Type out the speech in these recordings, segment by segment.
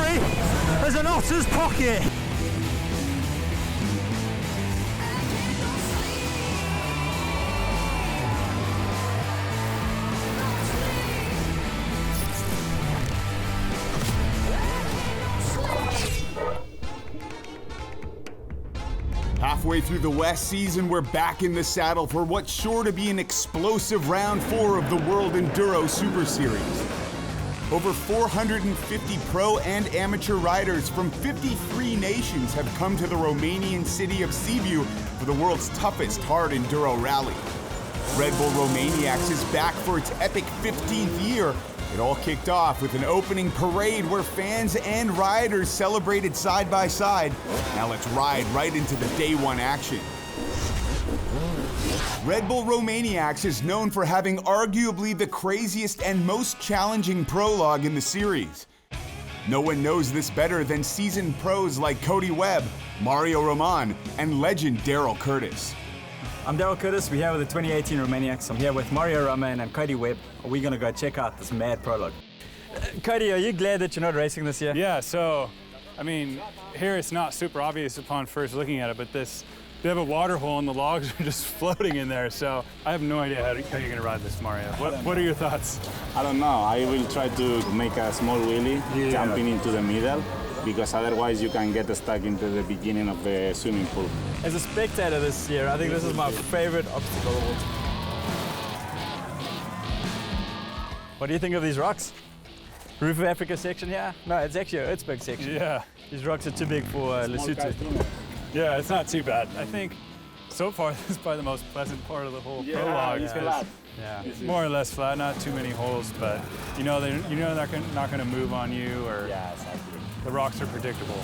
me as an otter's pocket. Halfway through the West season, we're back in the saddle for what's sure to be an explosive round 4 of the World Enduro Super Series. Over 450 pro and amateur riders from 53 nations have come to the Romanian city of Sibiu for the world's toughest hard enduro rally. Red Bull Romaniacs is back for its epic 15th year. It all kicked off with an opening parade where fans and riders celebrated side by side. Now let's ride right into the day one action. Red Bull Romaniacs is known for having arguably the craziest and most challenging prologue in the series. No one knows this better than seasoned pros like Cody Webb, Mario Roman, and legend Daryl Curtis. I'm Daryl Curtis, we're here with the 2018 Romaniacs. I'm here with Mario Roman and Cody Webb. We're going to go check out this mad prologue. Cody, are you glad that you're not racing this year? Yeah, so, I mean, here it's not super obvious upon first looking at it, but they have a water hole and the logs are just floating in there, so I have no idea how you're going to ride this, Mario. What are your thoughts? I don't know. I will try to make a small wheelie, jumping into the middle, because otherwise you can get stuck into the beginning of the swimming pool. As a spectator this year, I think this is my favorite obstacle of all time. What do you think of these rocks? Roof of Africa section here? No, it's actually a Utzberg section. Yeah. These rocks are too big for Lesotho. Yeah, it's not too bad. I think so far this is probably the most pleasant part of the whole prologue. It's flat. Yeah. It's more or less flat, not too many holes, but you know they're not going to move on you, or exactly. The rocks are predictable.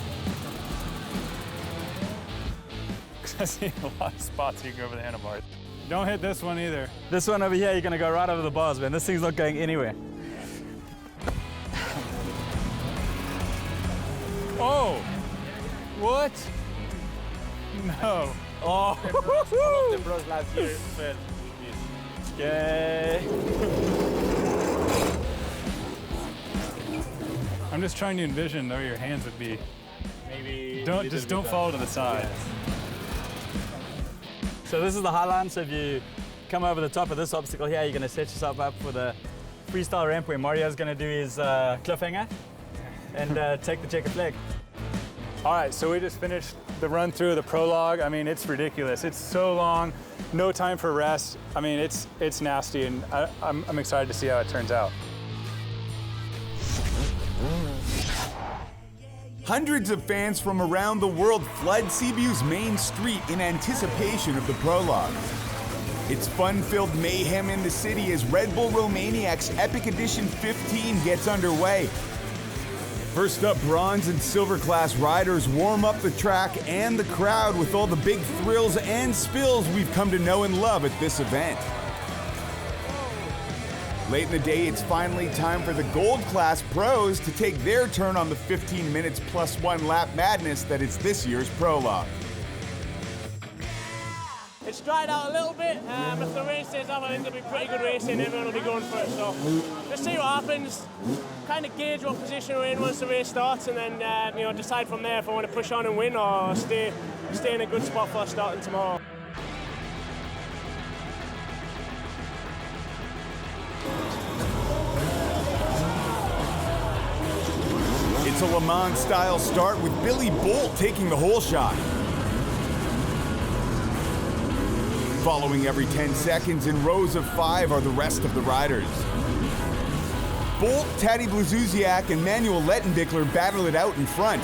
I see a lot of spots you can go over the handlebars. Don't hit this one either. This one over here, you're going to go right over the bars, man. This thing's not going anywhere. Oh! What? No. Oh! The pros last year fell. Okay. I'm just trying to envision where your hands would be. Maybe Don't fall to the side. So this is the high line, so if you come over the top of this obstacle here, you're going to set yourself up for the freestyle ramp where Mario's going to do his cliffhanger and take the checker flag. All right, so we just finished the run through of the prologue. I mean, it's ridiculous. It's so long, no time for rest. I mean, it's nasty, and I'm excited to see how it turns out. Hundreds of fans from around the world flood Sibiu's main street in anticipation of the prologue. It's fun-filled mayhem in the city as Red Bull Romaniacs Epic Edition 15 gets underway. First up, bronze and silver class riders warm up the track and the crowd with all the big thrills and spills we've come to know and love at this event. Late in the day, it's finally time for the gold class pros to take their turn on the 15 minutes plus 1 lap madness that is this year's prologue. It's dried out a little bit. If the race stays up, I think it'll be pretty good racing. Everyone will be going for it. So let's see what happens. Kind of gauge what position we're in once the race starts, and then decide from there if I want to push on and win or stay in a good spot for starting tomorrow. It's a Le Mans-style start with Billy Bolt taking the whole shot. Following every 10 seconds in rows of 5 are the rest of the riders. Bolt, Tadej Blazusiak, and Manuel Lettenbichler battle it out in front.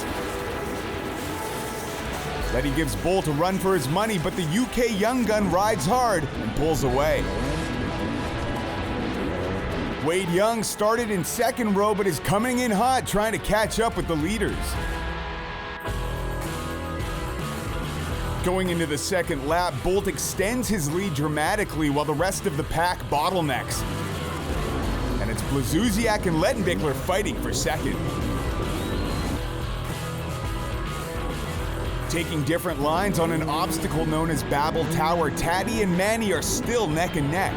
Letty gives Bolt a run for his money, but the UK young gun rides hard and pulls away. Wade Young started in second row, but is coming in hot, trying to catch up with the leaders. Going into the second lap, Bolt extends his lead dramatically while the rest of the pack bottlenecks. And it's Blazusiak and Lettenbichler fighting for second. Taking different lines on an obstacle known as Babel Tower, Taddy and Manny are still neck and neck.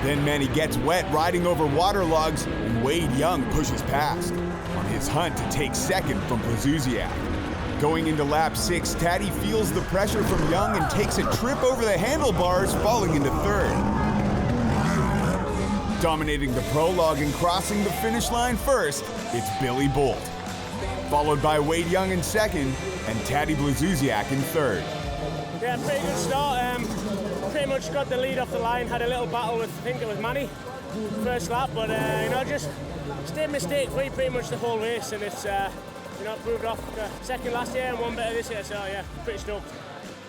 Then Manny gets wet riding over waterlogs, and Wade Young pushes past on his hunt to take second from Blazuzziak. Going into lap 6, Taddy feels the pressure from Young and takes a trip over the handlebars, falling into third. Dominating the prologue and crossing the finish line first, it's Billy Bolt, followed by Wade Young in second and Taddy Blazuzziak in third. Yeah, pretty good start. Pretty much got the lead off the line, had a little battle with, I think it was Manny, first lap, but you know, just stayed mistake-free pretty much the whole race, and it's you know, proved off second last year and one better this year, so yeah, pretty stoked.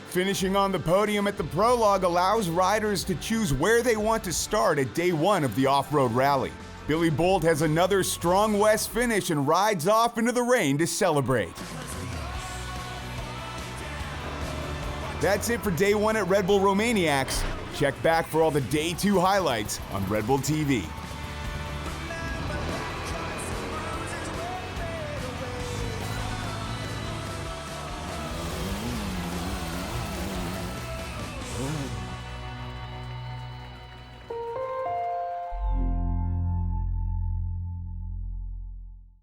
Finishing on the podium at the prologue allows riders to choose where they want to start at day 1 of the off-road rally. Billy Bolt has another strong West finish and rides off into the rain to celebrate. That's it for day 1 at Red Bull Romaniacs. Check back for all the day 2 highlights on Red Bull TV.